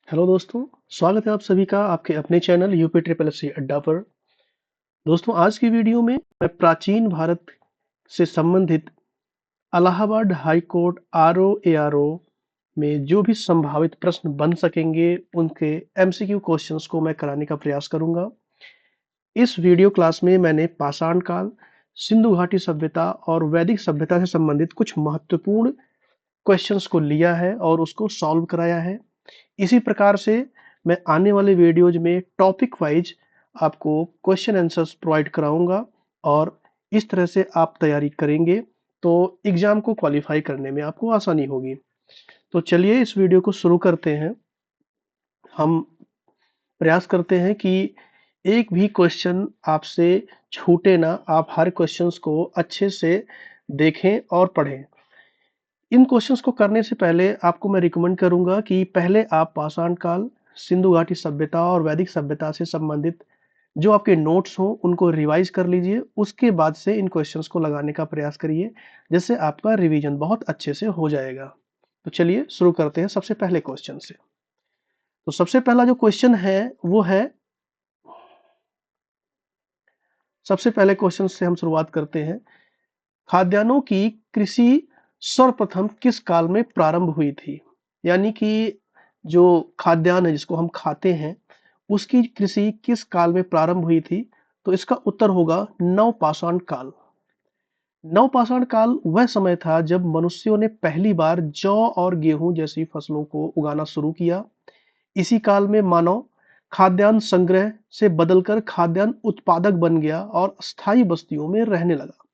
Hello दोस्तों, स्वागत है आप सभी का आपके अपने channel UP triple S C Adda पर। दोस्तों, आज की वीडियो में मैं प्राचीन भारत से संबंधित Allahabad high court RO ARO में जो भी संभावित प्रश्न बन सकेंगे उनके एमसीक्यू क्वेश्चंस को मैं कराने का प्रयास करूंगा। इस वीडियो क्लास में मैंने पाषाण काल, सिंधु घाटी सभ्यता और वैदिक सभ्यता से संबंधित कुछ महत्वपूर्ण क्वेश्चंस को लिया है और उसको सॉल्व कराया है। इसी प्रकार से मैं आने वाले वीडियोज में टॉपिक वाइज आपको क्वेश्चन आंसर्स प्रोवाइड कराऊंगा और इस तरह से आप तैयारी करेंगे तो एग्जाम को क्वालिफाई करने में आपको आसानी होगी। तो चलिए इस वीडियो को शुरू करते हैं। हम प्रयास करते हैं कि एक भी क्वेश्चन आपसे छूटे ना, आप हर क्वेश्चंस को अच्छे से देखें और पढ़ें। इन क्वेश्चंस को करने से पहले आपको मैं रिकमेंड करूंगा कि पहले आप पाषाण काल, सिंधु घाटी सभ्यता और वैदिक सभ्यता से संबंधित जो आपके नोट्स हों उनको रिवाइज कर लीजिए। उसके बाद से इन क्वेश्चंस को लगाने का प्रयास करिए, जिससे आपका रिवीजन बहुत अच्छे से हो जाएगा। तो चलिए शुरू करते हैं सबसे पहले क्वेश्चन से। तो सबसे पहला जो क्वेश्चन है वो है, सबसे पहले क्वेश्चन से हम शुरुआत करते हैं। खाद्यान्नों की कृषि सर्वप्रथम किस काल में प्रारंभ हुई थी? यानी कि जो खाद्यान्न है जिसको हम खाते हैं उसकी कृषि किस काल में प्रारंभ हुई थी? तो इसका उत्तर होगा नवपाषाण काल। नवपाषाण काल वह समय था जब मनुष्यों ने पहली बार जौ और गेहूं जैसी फसलों को उगाना शुरू किया। इसी काल में मानव खाद्यान्न संग्रह से बदलकर खाद्यान्न उत्पादक बन गया और स्थायी बस्तियों में रहने लगा।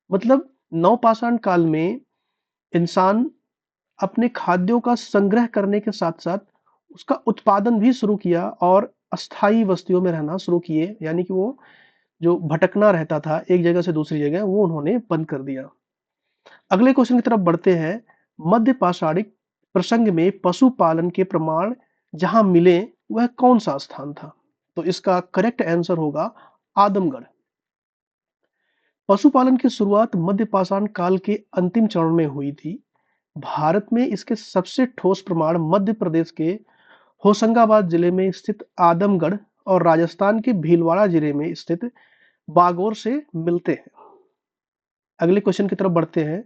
मतलब नवपाषाण काल में इंसान अपने खाद्यों का संग्रह करने के साथ साथ उसका उत्पादन भी शुरू किया और अस्थायी बस्तियों में रहना शुरू किए। यानी कि वो जो भटकना रहता था एक जगह से दूसरी जगह, वो उन्होंने बंद कर दिया। अगले क्वेश्चन की तरफ बढ़ते हैं। मध्य पाषाणिक प्रसंग में पशुपालन के प्रमाण जहां मिले वह कौन सा स्थान था? तो इसका करेक्ट आंसर होगा आदमगढ़। पशुपालन की शुरुआत मध्य पाषाण काल के अंतिम चरण में हुई थी। भारत में इसके सबसे ठोस प्रमाण मध्य प्रदेश के होशंगाबाद जिले में स्थित आदमगढ़ और राजस्थान के भीलवाड़ा जिले में स्थित बागौर से मिलते हैं। अगले क्वेश्चन की तरफ बढ़ते हैं।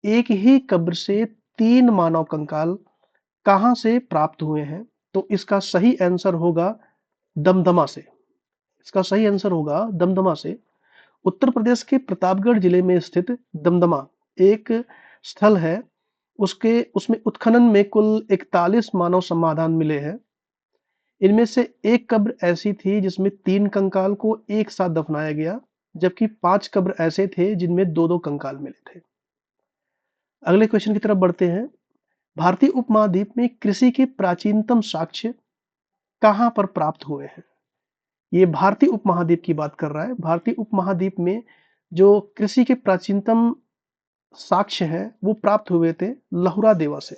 एक ही कब्र से तीन मानव कंकाल कहां से प्राप्त हुए हैं? तो इसका सही आंसर होगा दमदमा से। इसका सही आंसर होगा दमदमा से। उत्तर प्रदेश के प्रतापगढ़ जिले में स्थित दमदमा एक स्थल है। उसके उसमें उत्खनन में कुल 41 मानव समाधान मिले हैं। इनमें से एक कब्र ऐसी थी जिसमें तीन कंकाल को एक साथ दफनाया गया, जबकि 5 कब्र ऐसे थे जिनमें दो दो कंकाल मिले थे। अगले क्वेश्चन की तरफ बढ़ते हैं। भारतीय उपमहाद्वीप में कृषि के प्राचीनतम साक्ष्य कहां पर प्राप्त हुए हैं? ये भारतीय उपमहाद्वीप की बात कर रहा है। भारतीय उपमहाद्वीप में जो कृषि के प्राचीनतम साक्ष्य हैं वो प्राप्त हुए थे लहुरा देवा से।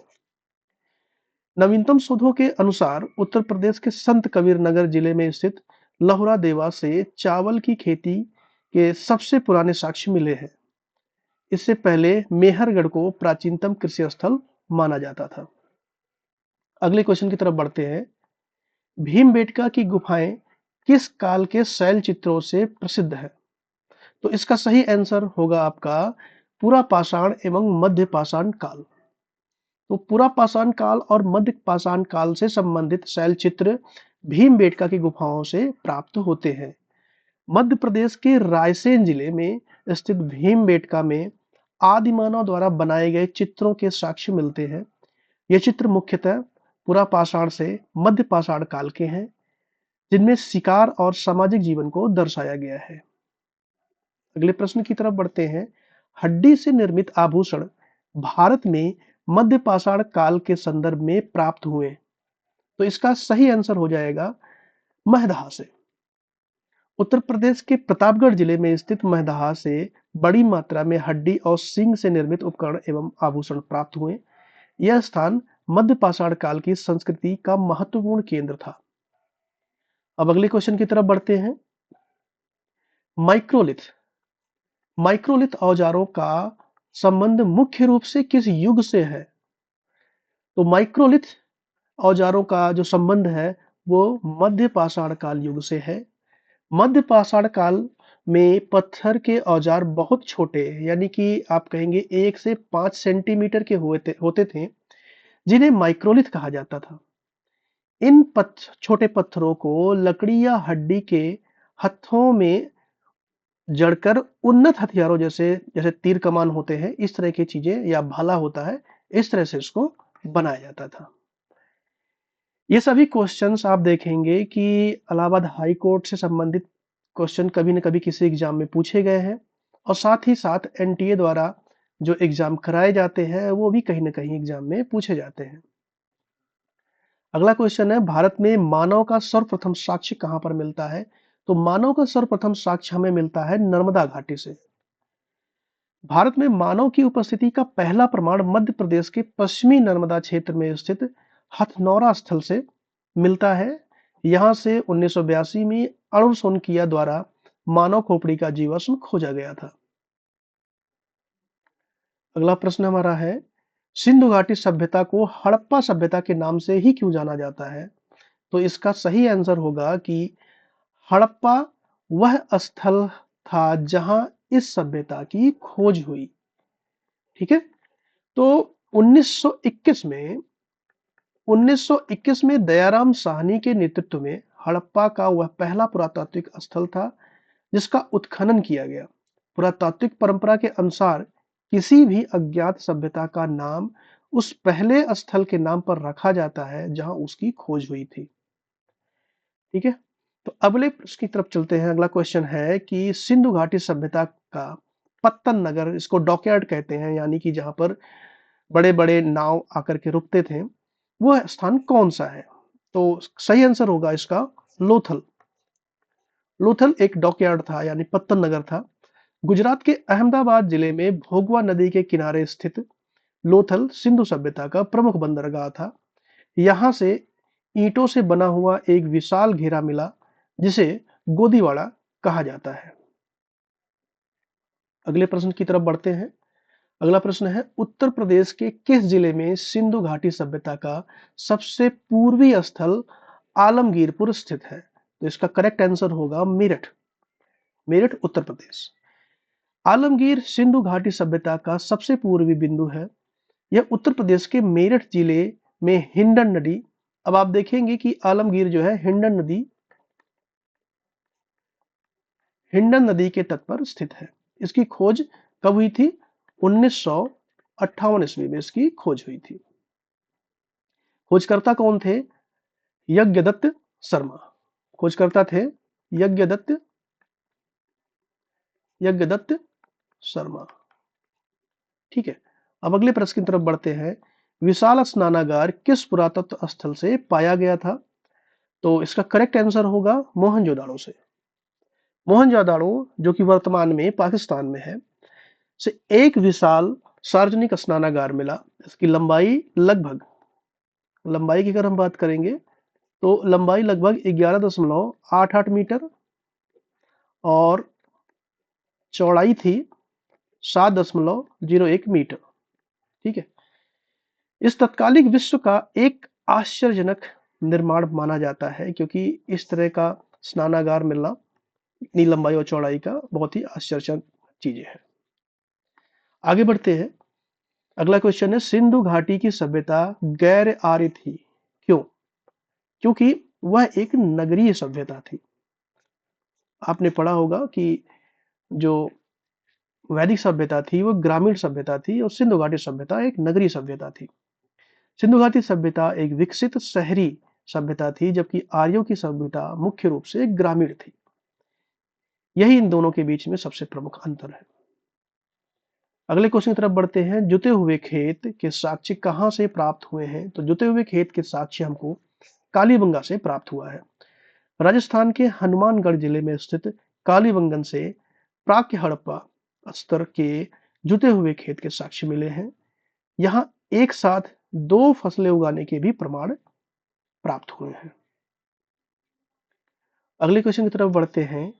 नवीनतम शोधों के अनुसार उत्तर प्रदेश के संत कबीर नगर जिले में स्थित लहुरा देवा से चावल की खेती के सबसे पुराने साक्ष्य मिले हैं। इससे पहले मेहरगढ़ को प्राचीनतम कृषि स्थल माना जाता था। अगले क्वेश्चन की तरफ बढ़ते हैं। भीमबेटका की गुफाएं किस काल के शैल चित्रों से प्रसिद्ध है? तो इसका सही आंसर होगा आपका पुरा पाषाण एवं मध्य पाषाण काल। तो पुरा पाषाण काल और मध्य पाषाण काल से संबंधित शैल चित्र भीमबेटका की गुफाओं से प्राप्त होते हैं। मध्य प्रदेश के रायसेन जिले में स्थित भीमबेटका में आदि मानव द्वारा बनाए गए चित्रों के साक्ष्य मिलते हैं। ये चित्र मुख्यतः पुरा पाषाण से मध्य पाषाण काल के हैं, जिनमें शिकार और सामाजिक जीवन को दर्शाया गया है। अगले प्रश्न की तरफ बढ़ते हैं। हड्डी से निर्मित आभूषण भारत में मध्य पाषाण काल के संदर्भ में प्राप्त हुए। तो इसका सही आंसर हो जाएगा महदहा से। उत्तर प्रदेश के प्रतापगढ़ जिले में स्थित महदहा से बड़ी मात्रा में हड्डी और सींग से निर्मित उपकरण एवं आभूषण प्राप्त हुए। यह स्थान मध्य पाषाण काल की संस्कृति का महत्वपूर्ण केंद्र था। अब अगले क्वेश्चन की तरफ बढ़ते हैं। माइक्रोलिथ माइक्रोलिथ औजारों का संबंध मुख्य रूप से किस युग से है? तो माइक्रोलिथ औजारों का जो संबंध है वो मध्य पाषाण काल युग से है। मध्य पाषाण काल में पत्थर के औजार बहुत छोटे, यानी कि आप कहेंगे 1 से 5 सेंटीमीटर के होते थे, जिन्हें माइक्रोलिथ कहा जाता था। इन छोटे पत्थरों को लकड़ी या हड्डी के हत्थों में जड़कर उन्नत हथियारों जैसे जैसे तीर कमान होते हैं, इस तरह की चीजें, या भाला होता है, इस तरह से इसको बनाया जाता था। ये सभी क्वेश्चंस आप देखेंगे कि इलाहाबाद हाई कोर्ट से संबंधित क्वेश्चन कभी न कभी किसी एग्जाम में पूछे गए हैं, और साथ ही साथ एनटीए द्वारा जो एग्जाम कराए जाते हैं वो भी कहीं न कहीं एग्जाम में पूछे जाते हैं। अगला क्वेश्चन है, भारत में मानव का सर्वप्रथम साक्ष्य कहां पर मिलता है? तो मानव का सर्वप्रथम साक्ष्य हमें मिलता है नर्मदा घाटी से। भारत में मानव की उपस्थिति का पहला प्रमाण मध्य प्रदेश के पश्चिमी नर्मदा क्षेत्र में स्थित हथनौरा स्थल से मिलता है। यहां से 1982 में अरुण सोनकिया द्वारा मानव खोपड़ी का जीवाश्म खोजा गया था। अगला प्रश्न हमारा है, सिंधु घाटी सभ्यता को हड़प्पा सभ्यता के नाम से ही क्यों जाना जाता है? तो इसका सही आंसर होगा कि हड़प्पा वह स्थल था जहां इस सभ्यता की खोज हुई। ठीक है, तो 1921 में 1921 में दयाराम साहनी के नेतृत्व में हड़प्पा का वह पहला पुरातात्विक स्थल था जिसका उत्खनन किया गया। पुरातात्विक परंपरा के अनुसार किसी भी अज्ञात सभ्यता का नाम उस पहले स्थल के नाम पर रखा जाता है जहां उसकी खोज हुई थी। ठीक है, तो अगले प्रश्न की तरफ चलते हैं। अगला क्वेश्चन है कि सिंधु घाटी सभ्यता का पत्तन नगर, इसको डॉकयार्ड कहते हैं, यानी कि जहां पर बड़े बड़े नाव आकर के रुकते थे, वह स्थान कौन सा है? तो सही आंसर होगा इसका लोथल। लोथल एक डॉकयार्ड था, यानी पत्तन नगर था। गुजरात के अहमदाबाद जिले में भोगवा नदी के किनारे स्थित लोथल सिंधु सभ्यता का प्रमुख बंदरगाह था। यहां से ईंटों से बना हुआ एक विशाल घेरा मिला जिसे गोदीवाड़ा कहा जाता है। अगले प्रश्न की तरफ बढ़ते हैं। अगला प्रश्न है, उत्तर प्रदेश के किस जिले में सिंधु घाटी सभ्यता का सबसे पूर्वी स्थल आलमगीरपुर स्थित है? तो इसका करेक्ट आंसर होगा मेरठ। मेरठ उत्तर प्रदेश। आलमगीर सिंधु घाटी सभ्यता का सबसे पूर्वी बिंदु है। यह उत्तर प्रदेश के मेरठ जिले में हिंडन नदी, अब आप देखेंगे कि आलमगीर जो है हिंडन नदी के तट पर स्थित है। इसकी खोज कब हुई थी? 1958 ईस्वी में इसकी खोज हुई थी। खोजकर्ता कौन थे? यज्ञदत्त शर्मा। खोजकर्ता थे यज्ञदत्त यज्ञदत्त शर्मा। ठीक है, अब अगले प्रश्न की तरफ बढ़ते हैं। विशाल स्नानागार किस पुरातत्व स्थल से पाया गया था? तो इसका करेक्ट आंसर होगा मोहनजोदाड़ो से। मोहनजोदाड़ो, जो कि वर्तमान में पाकिस्तान में है, से एक विशाल सार्वजनिक स्नानागार मिला। इसकी लंबाई की अगर हम बात करेंगे तो लंबाई लगभग 11.88 मीटर और चौड़ाई थी 7.01 मीटर। ठीक है, इस तत्कालिक विश्व का एक आश्चर्यजनक निर्माण माना जाता है, क्योंकि इस तरह का स्नानागार मिलना इतनी लंबाई और चौड़ाई का बहुत ही आश्चर्यजनक चीजें है। आगे बढ़ते हैं। अगला क्वेश्चन है, सिंधु घाटी की सभ्यता गैर आर्य थी, क्यों? क्योंकि वह एक नगरीय सभ्यता थी। आपने पढ़ा होगा कि जो वैदिक सभ्यता थी वो ग्रामीण सभ्यता थी और सिंधु घाटी सभ्यता एक नगरीय सभ्यता थी। सिंधु घाटी सभ्यता एक विकसित शहरी सभ्यता थी, जबकि आर्यों की सभ्यता मुख्य रूप से ग्रामीण थी। यही इन दोनों के बीच में सबसे प्रमुख अंतर है। अगले क्वेश्चन की तरफ बढ़ते हैं। जुते हुए खेत के साक्ष्य कहां से प्राप्त हुए हैं? तो जुते हुए खेत के साक्ष्य हमको कालीबंगा से प्राप्त हुआ है। राजस्थान के हनुमानगढ़ जिले में स्थित कालीबंगन से प्राक्य हड़प्पा स्तर के जुते हुए खेत के साक्ष्य मिले हैं। यहाँ एक साथ 2 फसलें उगाने के भी प्रमाण प्राप्त हुए हैं। अगले क्वेश्चन की तरफ बढ़ते हैं।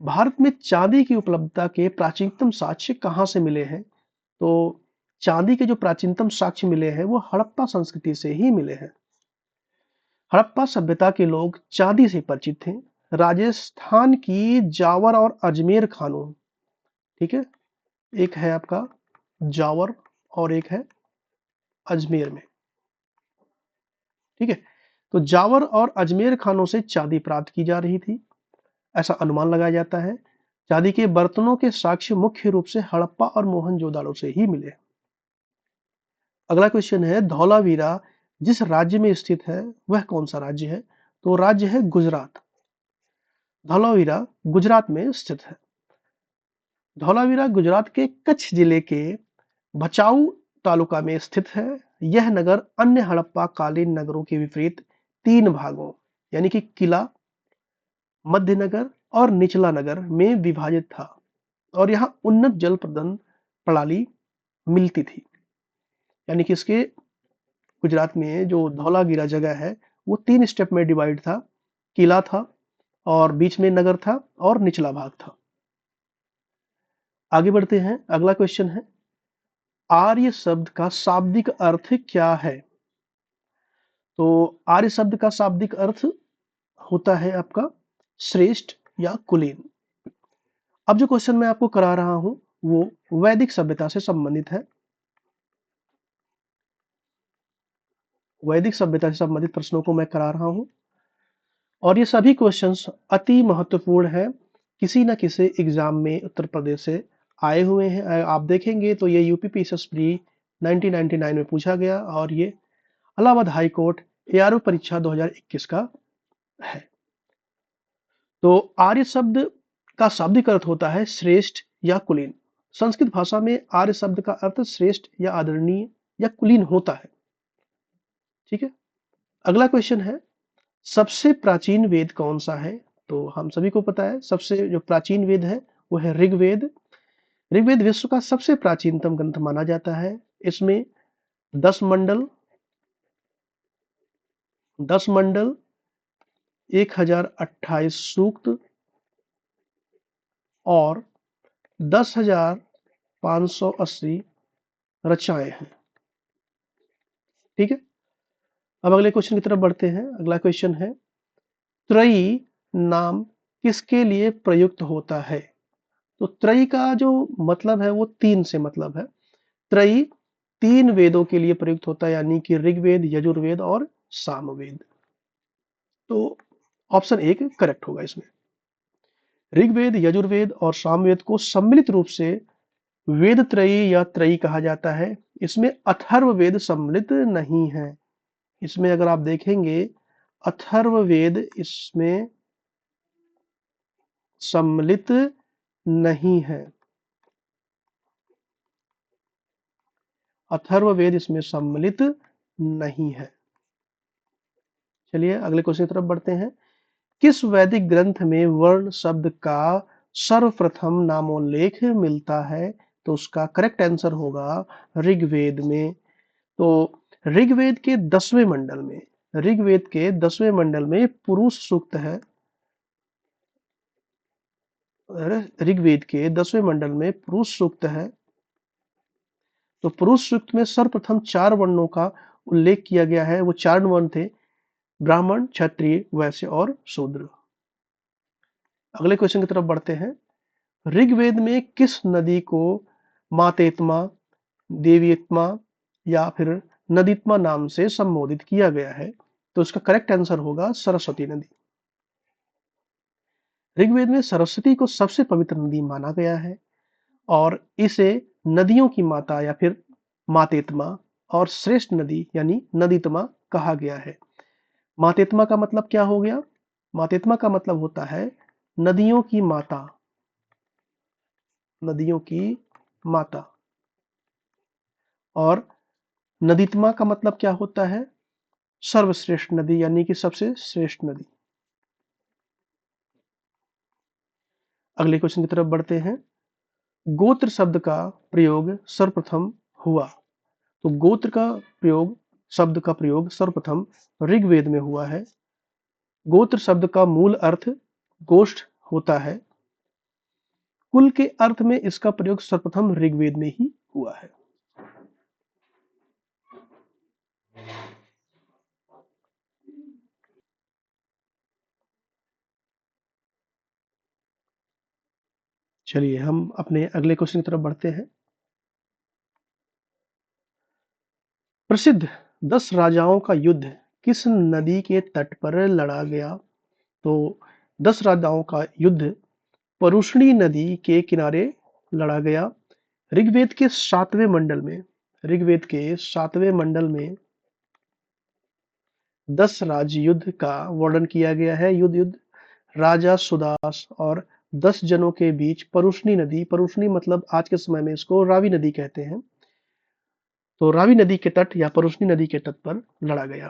भारत में चांदी की उपलब्धता के प्राचीनतम साक्ष्य कहां से मिले हैं? तो चांदी के जो प्राचीनतम साक्ष्य मिले हैं वो हड़प्पा संस्कृति से ही मिले हैं। हड़प्पा सभ्यता के लोग चांदी से परिचित थे। राजस्थान की जावर और अजमेर खानों, ठीक है, एक है आपका जावर और एक है अजमेर में, ठीक है। तो जावर और अजमेर खानों से चांदी प्राप्त की जा रही थी, ऐसा अनुमान लगाया जाता है। चांदी के बर्तनों के साक्ष्य मुख्य रूप से हड़प्पा और मोहनजोदाड़ो से ही मिले। अगला क्वेश्चन है, धौलावीरा जिस राज्य में स्थित है वह कौन सा राज्य है? तो राज्य है गुजरात। धौलावीरा गुजरात में स्थित है। धौलावीरा गुजरात के कच्छ जिले के भचाऊ तालुका में स्थित है। यह नगर अन्य हड़प्पा कालीन नगरों के विपरीत 3 भागों यानी कि किला, मध्य नगर और निचला नगर में विभाजित था और यहाँ उन्नत जल प्रबंधन प्रणाली मिलती थी। यानी कि इसके गुजरात में जो धौलावीरा जगह है वो 3 स्टेप में डिवाइड था। किला था और बीच में नगर था और निचला भाग था। आगे बढ़ते हैं, अगला क्वेश्चन है, आर्य शब्द का शाब्दिक अर्थ क्या है? तो आर्य शब्द का शाब्दिक अर्थ होता है आपका श्रेष्ठ या कुलीन। अब जो क्वेश्चन मैं आपको करा रहा हूं वो वैदिक सभ्यता से संबंधित है। वैदिक सभ्यता से संबंधित प्रश्नों को मैं करा रहा हूं और ये सभी क्वेश्चंस अति महत्वपूर्ण है। किसी न किसी एग्जाम में उत्तर प्रदेश से आए हुए हैं। आप देखेंगे तो ये यूपीपीएससी प्री 1999 में पूछा गया और ये इलाहाबाद हाई कोर्ट एआरओ परीक्षा 2021 का है। तो आर्य शब्द का शाब्दिक अर्थ होता है श्रेष्ठ या कुलीन। संस्कृत भाषा में आर्य शब्द का अर्थ श्रेष्ठ या आदरणीय या कुलीन होता है, ठीक है। अगला क्वेश्चन है, सबसे प्राचीन वेद कौन सा है? तो हम सभी को पता है सबसे जो प्राचीन वेद है वो है ऋग्वेद। ऋग्वेद विश्व का सबसे प्राचीनतम ग्रंथ माना जाता है। इसमें 10 मंडल 1028 सूक्त और 10,580 रचनाएं हैं, ठीक है। अब अगले क्वेश्चन की तरफ बढ़ते हैं। अगला क्वेश्चन है, त्रयी नाम किसके लिए प्रयुक्त होता है? तो त्रयी का जो मतलब है वो 3 से मतलब है। त्रयी 3 वेदों के लिए प्रयुक्त होता है यानी कि ऋग्वेद, यजुर्वेद और सामवेद। तो ऑप्शन 1 करेक्ट होगा इसमें। ऋग्वेद, यजुर्वेद और सामवेद को सम्मिलित रूप से वेद त्रयी या त्रयी कहा जाता है। इसमें अथर्ववेद सम्मिलित नहीं है। इसमें अगर आप देखेंगे अथर्ववेद इसमें सम्मिलित नहीं है। अथर्ववेद इसमें सम्मिलित नहीं है। चलिए अगले क्वेश्चन की तरफ बढ़ते हैं। किस वैदिक ग्रंथ में वर्ण शब्द का सर्वप्रथम नामोल्लेख मिलता है? तो उसका करेक्ट आंसर होगा ऋग्वेद में। तो ऋग्वेद के 10वें मंडल में पुरुष सूक्त है। ऋग्वेद के 10वें मंडल में पुरुष सूक्त है। तो पुरुष सूक्त में सर्वप्रथम 4 वर्णों का उल्लेख किया गया है। वो 4 वर्ण थे, ब्राह्मण, क्षत्रिय, वैश्य और शूद्र। अगले क्वेश्चन की तरफ बढ़ते हैं। ऋग्वेद में किस नदी को मातेत्मा, देवीत्मा या फिर नदीत्मा नाम से संबोधित किया गया है? तो इसका करेक्ट आंसर होगा सरस्वती नदी। ऋग्वेद में सरस्वती को सबसे पवित्र नदी माना गया है और इसे नदियों की माता या फिर मातेत्मा और श्रेष्ठ नदी यानी नदीत्मा कहा गया है। मातेत्मा का मतलब क्या हो गया? मातेत्मा का मतलब होता है नदियों की माता, नदियों की माता। और नदीत्मा का मतलब क्या होता है? सर्वश्रेष्ठ नदी यानी कि सबसे श्रेष्ठ नदी। अगले क्वेश्चन की तरफ बढ़ते हैं। गोत्र शब्द का प्रयोग सर्वप्रथम हुआ। तो गोत्र का प्रयोग शब्द का प्रयोग सर्वप्रथम ऋग्वेद में हुआ है। गोत्र शब्द का मूल अर्थ गोष्ठ होता है। कुल के अर्थ में इसका प्रयोग सर्वप्रथम ऋग्वेद में ही हुआ है। चलिए हम अपने अगले क्वेश्चन की तरफ बढ़ते हैं। प्रसिद्ध 10 राजाओं का युद्ध किस नदी के तट पर लड़ा गया? तो 10 राजाओं का युद्ध परुष्णी नदी के किनारे लड़ा गया। ऋग्वेद के 7वें मंडल में, ऋग्वेद के 7वें मंडल में 10 राज्य युद्ध का वर्णन किया गया है। युद्ध राजा सुदास और 10 जनों के बीच परुष्णी नदी, परुष्णी मतलब आज के समय में इसको रावी नदी कहते हैं, तो रावी नदी के तट या परुष्णी नदी के तट पर लड़ा गया।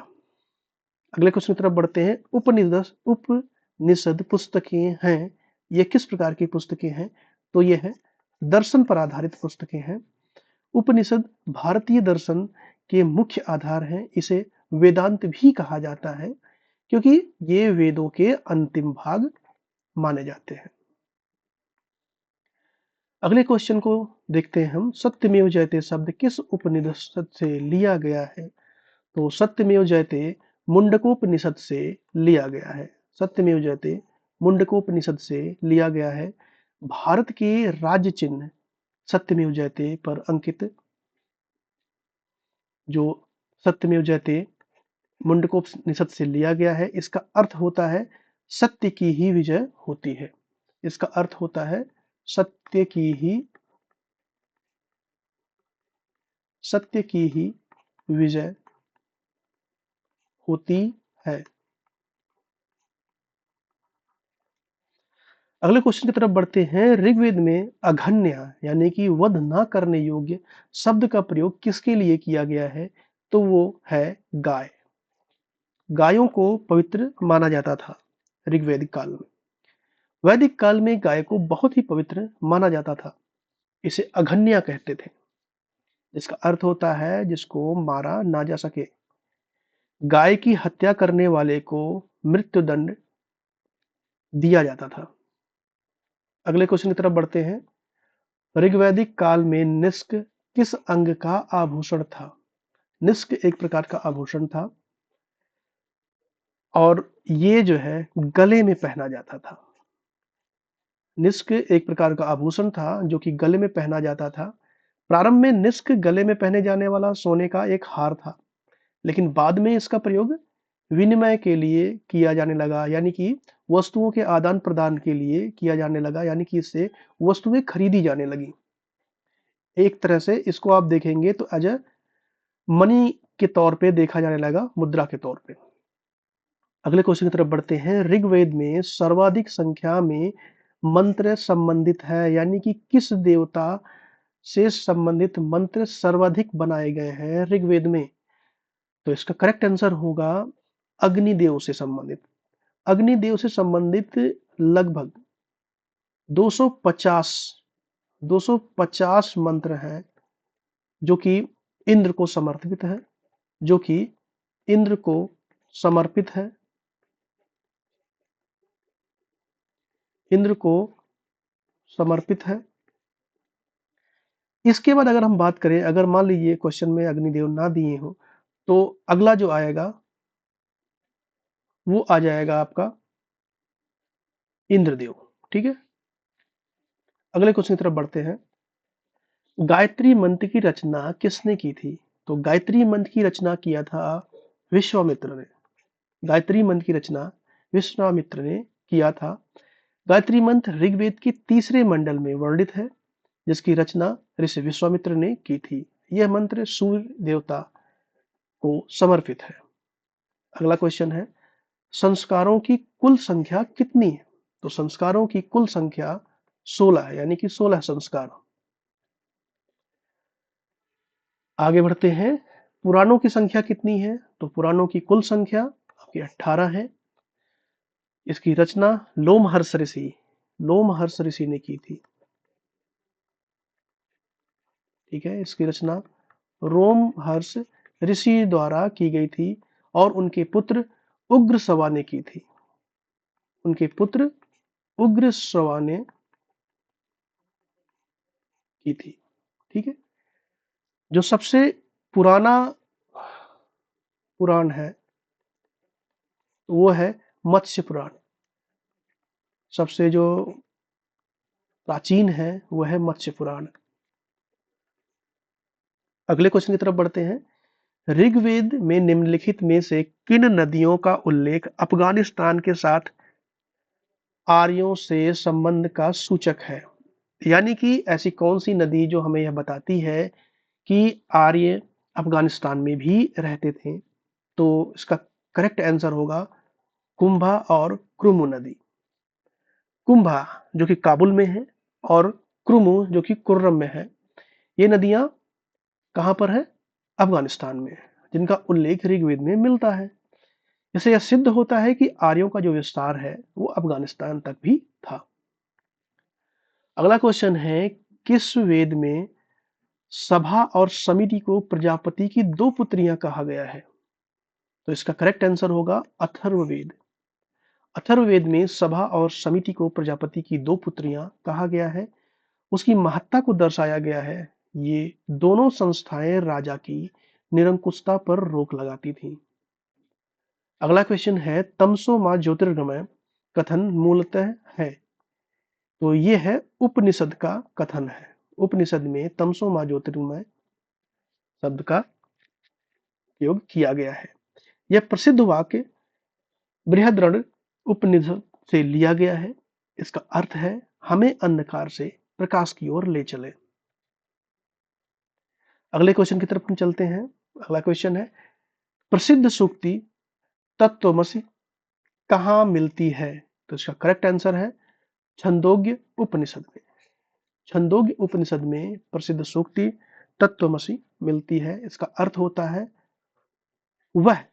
अगले क्वेश्चन की तरफ बढ़ते हैं। उपनिषद पुस्तकें हैं, ये किस प्रकार की पुस्तकें हैं? तो ये है दर्शन पर आधारित पुस्तकें हैं। उपनिषद भारतीय दर्शन के मुख्य आधार हैं। इसे वेदांत भी कहा जाता है क्योंकि ये वेदों के अंतिम भाग माने जाते हैं। अगले क्वेश्चन को देखते हैं हम। सत्यमेव जयते शब्द किस उपनिषद से लिया गया है? तो सत्यमेव जयते मुंडकोपनिषद से लिया गया है। सत्यमेव जयते मुंडकोपनिषद से लिया गया है। भारत के राज्य चिन्ह सत्यमेव जयते पर अंकित, जो सत्यमेव जयते मुंडकोपनिषद से लिया गया है, इसका अर्थ होता है सत्य की ही विजय होती है। इसका अर्थ होता है सत्य की ही विजय होती है। अगले क्वेश्चन की तरफ बढ़ते हैं। ऋग्वेद में अघन्या यानी कि वध ना करने योग्य शब्द का प्रयोग किसके लिए किया गया है? तो वो है गाय। गायों को पवित्र माना जाता था ऋग्वैदिक काल में। वैदिक काल में गाय को बहुत ही पवित्र माना जाता था। इसे अघन्या कहते थे, जिसका अर्थ होता है जिसको मारा ना जा सके। गाय की हत्या करने वाले को मृत्युदंड दिया जाता था। अगले क्वेश्चन की तरफ बढ़ते हैं। ऋग्वैदिक काल में निष्क किस अंग का आभूषण था? निष्क एक प्रकार का आभूषण था और ये जो है गले में पहना जाता था। निष्क एक प्रकार का आभूषण था जो कि गले में पहना जाता था। प्रारंभ में निष्क गले में पहने जाने वाला सोने का एक हार था, लेकिन बाद में इसका प्रयोग विनिमय के लिए किया जाने लगा, यानी कि वस्तुओं के आदान प्रदान के लिए किया जाने लगा, यानी कि इससे वस्तुएं खरीदी जाने लगी। एक तरह से इसको आप देखेंगे तो एज अ मनी के तौर पे देखा जाने लगा, मुद्रा के तौर पे। अगले क्वेश्चन की तरफ बढ़ते हैं। ऋग्वेद में सर्वाधिक संख्या में मंत्र संबंधित है, यानी कि किस देवता से संबंधित मंत्र सर्वाधिक बनाए गए हैं ऋग्वेद में? तो इसका करेक्ट आंसर होगा अग्निदेव से संबंधित। अग्निदेव से संबंधित लगभग 250 250 मंत्र हैं जो कि इंद्र को समर्पित है, जो कि इंद्र को समर्पित है, इंद्र को समर्पित है। इसके बाद अगर हम बात करें, अगर मान लीजिए क्वेश्चन में अग्निदेव ना दिए हो, तो अगला जो आएगा वो आ जाएगा आपका इंद्रदेव। ठीक है। अगले क्वेश्चन की तरफ बढ़ते हैं। गायत्री मंत्र की रचना किसने की थी? तो गायत्री मंत्र की रचना किया था विश्वामित्र ने। गायत्री मंत्र की रचना विश्वामित्र ने किया था। गायत्री मंत्र ऋग्वेद के तीसरे मंडल में वर्णित है, जिसकी रचना ऋषि विश्वामित्र ने की थी। यह मंत्र सूर्य देवता को समर्पित है। अगला क्वेश्चन है, संस्कारों की कुल संख्या कितनी है? तो संस्कारों की कुल संख्या 16 है, यानी कि 16 संस्कार। आगे बढ़ते हैं। पुराणों की संख्या कितनी है? तो पुराणों की कुल संख्या आपकी 18 है। इसकी रचना लोमहर्ष ऋषि ने की थी। ठीक है, इसकी रचना रोमहर्ष ऋषि द्वारा की गई थी और उनके पुत्र उग्रश्रवा ने की थी। उनके पुत्र उग्रश्रवा ने की थी। ठीक है। जो सबसे पुराना पुराण है वो है मत्स्य पुराण। सबसे जो प्राचीन है वह है मत्स्य पुराण। अगले क्वेश्चन की तरफ बढ़ते हैं। ऋग्वेद में निम्नलिखित में से किन नदियों का उल्लेख अफगानिस्तान के साथ आर्यों से संबंध का सूचक है? यानी कि ऐसी कौन सी नदी जो हमें यह बताती है कि आर्य अफगानिस्तान में भी रहते थे? तो इसका करेक्ट आंसर होगा कुंभा और क्रुमु नदी। कुंभा जो कि काबुल में है और क्रुमु जो कि कुर्रम में है, ये नदियां कहां पर है? अफगानिस्तान में, जिनका उल्लेख ऋग्वेद में मिलता है। इससे यह सिद्ध होता है कि आर्यों का जो विस्तार है वो अफगानिस्तान तक भी था। अगला क्वेश्चन है, किस वेद में सभा और समिति को प्रजापति की दो पुत्रियां कहा गया है? तो इसका करेक्ट आंसर होगा अथर्ववेद। अथर्ववेद में सभा और समिति को प्रजापति की दो पुत्रियां कहा गया है। उसकी महत्ता को दर्शाया गया है। ये दोनों संस्थाएं राजा की निरंकुशता पर रोक लगाती थीं। अगला क्वेश्चन है, तमसो मां ज्योतिर्गमय कथन मूलतः है? तो ये है उपनिषद का कथन है। उपनिषद में तमसो मां ज्योतिर्गमय शब्द का प्रयोग किया गया है। यह प्रसिद्ध वाक्य बृहद्रढ़ उपनिषद से लिया गया है। इसका अर्थ है हमें अंधकार से प्रकाश की ओर ले चले। अगले क्वेश्चन की तरफ हम चलते हैं। अगला क्वेश्चन है, प्रसिद्ध सूक्ति तत्त्वमसि कहाँ मिलती है? तो इसका करेक्ट आंसर है छंदोग्य उपनिषद में। छंदोग्य उपनिषद में प्रसिद्ध सूक्ति तत्त्वमसि मिलती है। इसका अर्थ होता है वह,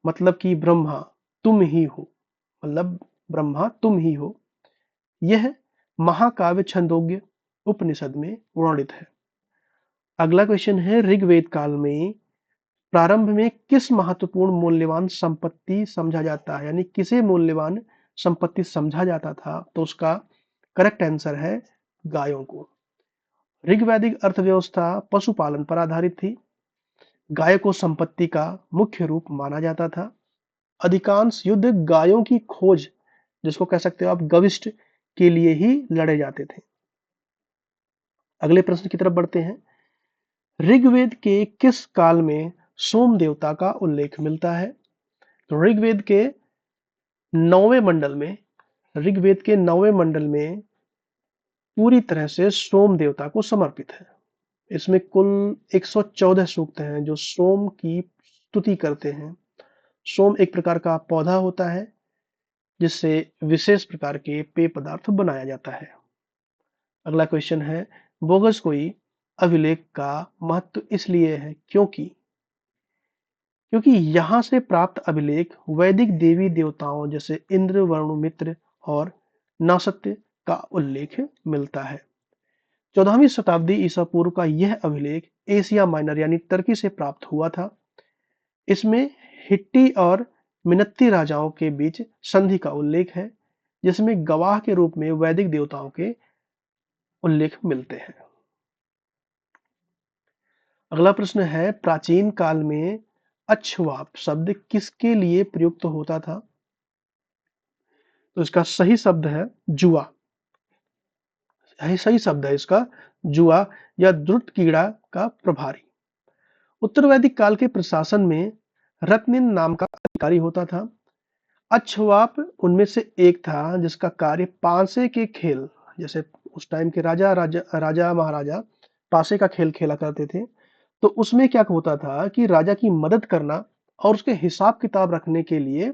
मतलब कि ब्रह्मा तुम ही हो, मतलब ब्रह्मा तुम ही हो। यह महाकाव्य छंदोग्य उपनिषद में वर्णित है। अगला क्वेश्चन है, ऋग्वेद काल में प्रारंभ में किस महत्वपूर्ण मूल्यवान संपत्ति समझा जाता है? यानी किसे मूल्यवान संपत्ति समझा जाता था? तो उसका करेक्ट आंसर है गायों को। ऋग्वैदिक अर्थव्यवस्था पशुपालन पर आधारित थी। गाय को संपत्ति का मुख्य रूप माना जाता था। अधिकांश युद्ध गायों की खोज, जिसको कह सकते हो आप गविष्ट, के लिए ही लड़े जाते थे। अगले प्रश्न की तरफ बढ़ते हैं। ऋग्वेद के किस काल में सोम देवता का उल्लेख मिलता है? तो ऋग्वेद के 9वें मंडल में पूरी तरह से सोम देवता को समर्पित है। इसमें कुल 114 सूक्त हैं जो सोम की स्तुति करते हैं। सोम एक प्रकार का पौधा होता है जिससे विशेष प्रकार के पेय पदार्थ बनाया जाता है। अगला क्वेश्चन है, बोगस कोई अभिलेख का महत्व इसलिए है क्योंकि यहाँ से प्राप्त अभिलेख वैदिक देवी देवताओं जैसे इंद्र, वरुण, मित्र और नासत्य का उल्लेख मिलता है। 14वीं शताब्दी ईसा पूर्व का यह अभिलेख एशिया माइनर यानी तुर्की से प्राप्त हुआ था। इसमें हिट्टी और मिनत्ती राजाओं के बीच संधि का उल्लेख है, जिसमें गवाह के रूप में वैदिक देवताओं के उल्लेख मिलते हैं। अगला प्रश्न है, प्राचीन काल में अक्षवाप शब्द किसके लिए प्रयुक्त होता था? तो इसका सही शब्द है जुआ। यही सही शब्द है इसका, जुआ या द्रुत कीड़ा का प्रभारी। उत्तर वैदिक काल के प्रशासन में रत्निन नाम का अधिकारी होता था। अक्षवाप उनमें से एक था जिसका कार्य पासे के खेल, जैसे उस टाइम के राजा महाराजा पासे का खेल खेला करते थे, तो उसमें क्या होता था कि राजा की मदद करना और उसके हिसाब किताब रखने के लिए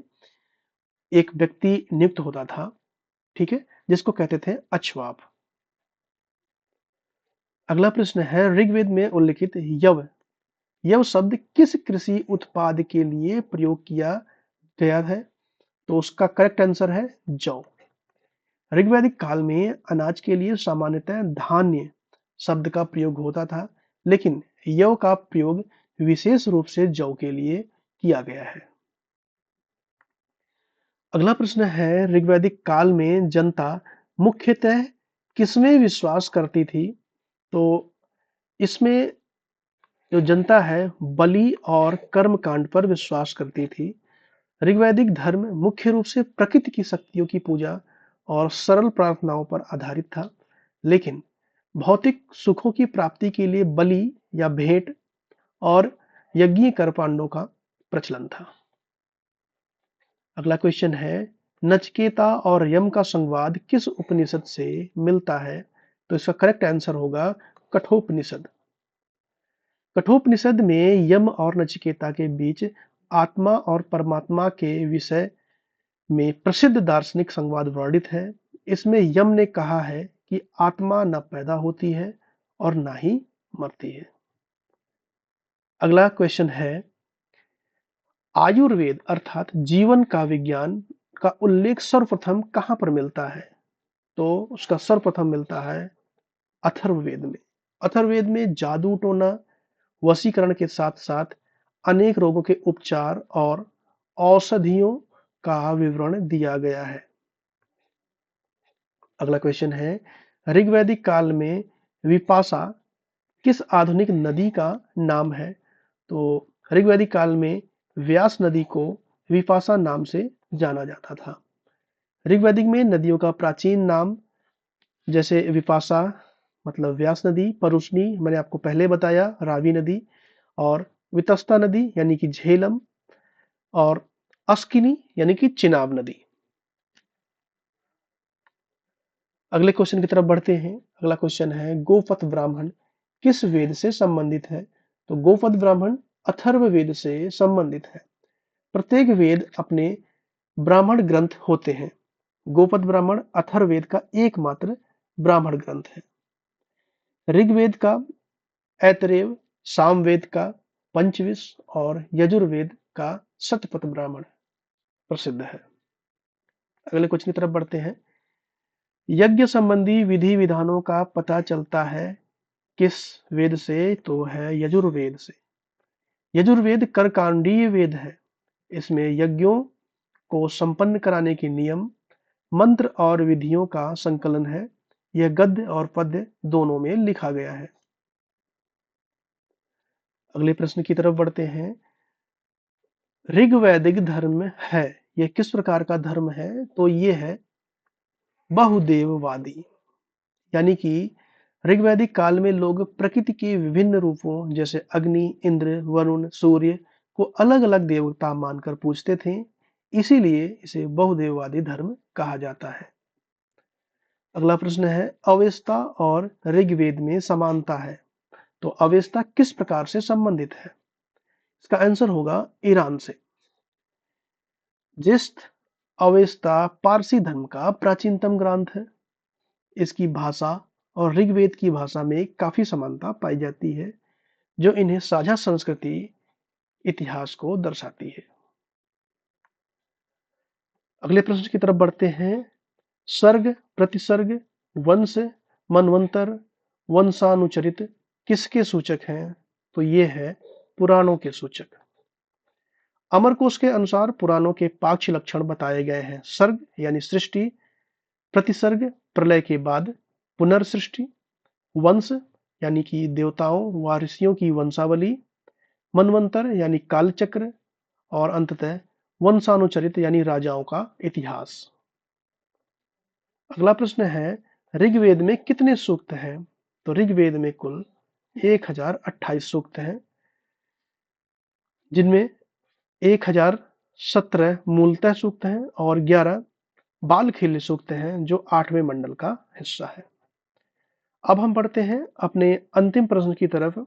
एक व्यक्ति नियुक्त होता था, ठीक है, जिसको कहते थे अक्षवाप। अगला प्रश्न है, ऋग्वेद में उल्लिखित यव यव शब्द किस कृषि उत्पाद के लिए प्रयोग किया गया है? तो उसका करेक्ट आंसर है जौ। ऋग्वैदिक काल में अनाज के लिए सामान्यतः धान्य शब्द का प्रयोग होता था, लेकिन यव का प्रयोग विशेष रूप से जौ के लिए किया गया है। अगला प्रश्न है, ऋग्वैदिक काल में जनता मुख्यतः किसमें विश्वास करती थी? तो इसमें जो जनता है बलि और कर्म कांड पर विश्वास करती थी। ऋग्वैदिक धर्म मुख्य रूप से प्रकृति की शक्तियों की पूजा और सरल प्रार्थनाओं पर आधारित था। लेकिन भौतिक सुखों की प्राप्ति के लिए बलि या भेंट और यज्ञीय कर्मकांडों का प्रचलन था। अगला क्वेश्चन है, नचिकेता और यम का संवाद किस उपनिषद से मिलता है? तो इसका करेक्ट आंसर होगा कठोपनिषद। कठोपनिषद में यम और नचिकेता के बीच आत्मा और परमात्मा के विषय में प्रसिद्ध दार्शनिक संवाद वर्णित है। इसमें यम ने कहा है कि आत्मा न पैदा होती है और ना ही मरती है। अगला क्वेश्चन है, आयुर्वेद अर्थात जीवन का विज्ञान का उल्लेख सर्वप्रथम कहां पर मिलता है? तो उसका सर्वप्रथम मिलता है अथर्ववेद में। अथर्ववेद में जादू टोना, वशीकरण के साथ साथ अनेक रोगों के उपचार और औषधियों का विवरण दिया गया है। अगला क्वेश्चन है, ऋग्वैदिक काल में विपाशा किस आधुनिक नदी का नाम है? तो ऋग्वैदिक काल में व्यास नदी को विपाशा नाम से जाना जाता था। ऋग्वैदिक में नदियों का प्राचीन नाम जैसे विपाशा मतलब व्यास नदी, परुष्णी मैंने आपको पहले बताया, रावी नदी, और वितस्ता नदी यानी कि झेलम, और अस्किनी यानी कि चिनाब नदी। अगले क्वेश्चन की तरफ बढ़ते हैं। अगला क्वेश्चन है, गोपथ ब्राह्मण किस वेद से संबंधित है? तो गोपथ ब्राह्मण अथर्व वेद से संबंधित है। प्रत्येक वेद अपने ब्राह्मण ग्रंथ होते हैं। गोपथ ब्राह्मण अथर्ववेद का एकमात्र ब्राह्मण ग्रंथ है। ऋग्वेद का ऐतरेव, सामवेद का पंचविश और यजुर्वेद का शतपथ ब्राह्मण प्रसिद्ध है। अगले क्वेश्चन की तरफ बढ़ते हैं। यज्ञ संबंधी विधि विधानों का पता चलता है किस वेद से? तो है यजुर्वेद से। यजुर्वेद कर्कांडीय वेद है। इसमें यज्ञों को संपन्न कराने के नियम, मंत्र और विधियों का संकलन है। यह गद्य और पद्य दोनों में लिखा गया है। अगले प्रश्न की तरफ बढ़ते हैं। ऋग्वैदिक धर्म है, यह किस प्रकार का धर्म है? तो ये है बहुदेववादी। यानी कि ऋग्वैदिक काल में लोग प्रकृति के विभिन्न रूपों जैसे अग्नि, इंद्र, वरुण, सूर्य को अलग अलग देवता मानकर पूजते थे। इसीलिए इसे बहुदेववादी धर्म कहा जाता है। अगला प्रश्न है, अवेस्ता और ऋग्वेद में समानता है, तो अवेस्ता किस प्रकार से संबंधित है? इसका आंसर होगा ईरान से। जिस्ट अवेस्ता पारसी धर्म का प्राचीनतम ग्रंथ है। इसकी भाषा और ऋग्वेद की भाषा में काफी समानता पाई जाती है, जो इन्हें साझा संस्कृति इतिहास को दर्शाती है। अगले प्रश्न की तरफ बढ़ते हैं। सर्ग, प्रतिसर्ग, वंश, मनवंतर, वंशानुचरित किसके सूचक हैं? तो ये है पुराणों के सूचक। अमरकोश के अनुसार पुराणों के पाक्ष लक्षण बताए गए हैं। सर्ग यानी सृष्टि, प्रतिसर्ग प्रलय के बाद पुनर्सृष्टि, वंश यानी कि देवताओं व ऋषियों की वंशावली, मनवंतर यानी कालचक्र, और अंततः वंशानुचरित यानी राजाओं का इतिहास। अगला प्रश्न है, ऋग्वेद में कितने सूक्त हैं? तो ऋग्वेद में कुल 1028 सूक्त हैं, जिनमें 1017 मूलतः सूक्त हैं और 11 बालखिल्य सूक्त हैं, जो 8वें मंडल का हिस्सा है। अब हम बढ़ते हैं अपने अंतिम प्रश्न की तरफ।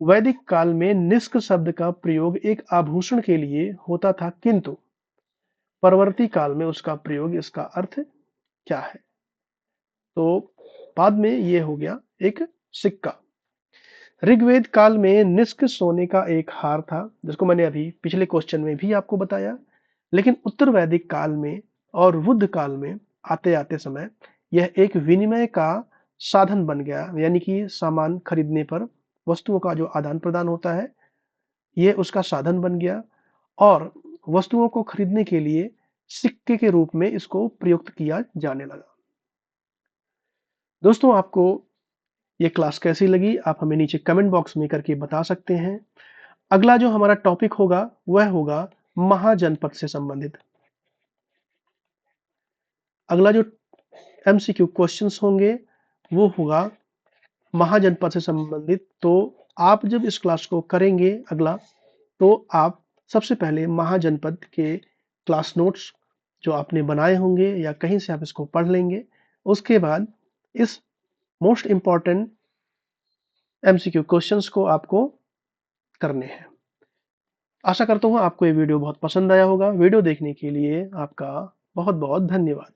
वैदिक काल में निष्क शब्द का प्रयोग एक आभूषण के लिए होता था, किंतु परवर्ती काल में उसका प्रयोग, इसका अर्थ क्या है? तो बाद में ये हो गया एक सिक्का। ऋग्वेद काल में निष्क सोने का एक हार था, जिसको मैंने अभी पिछले क्वेश्चन में भी आपको बताया। लेकिन उत्तर वैदिक काल में और बुद्ध काल में आते आते समय यह एक विनिमय का साधन बन गया, यानी कि सामान खरीदने पर वस्तुओं का जो आदान प्रदान होता है, ये उसका साधन बन गया, और वस्तुओं को खरीदने के लिए सिक्के के रूप में इसको प्रयुक्त किया जाने लगा। दोस्तों, आपको ये क्लास कैसी लगी आप हमें नीचे कमेंट बॉक्स में करके बता सकते हैं। अगला जो हमारा टॉपिक होगा वह होगा महाजनपद से संबंधित। अगला जो एमसीक्यू क्वेश्चंस होंगे वो होगा महाजनपद से संबंधित। तो आप जब इस क्लास को करेंगे अगला, तो आप सबसे पहले महाजनपद के क्लास नोट्स जो आपने बनाए होंगे या कहीं से आप इसको पढ़ लेंगे। उसके बाद इस मोस्ट इम्पॉर्टेंट एमसीक्यू क्वेश्चंस को आपको करने हैं। आशा करता हूँ आपको ये वीडियो बहुत पसंद आया होगा। वीडियो देखने के लिए आपका बहुत बहुत धन्यवाद।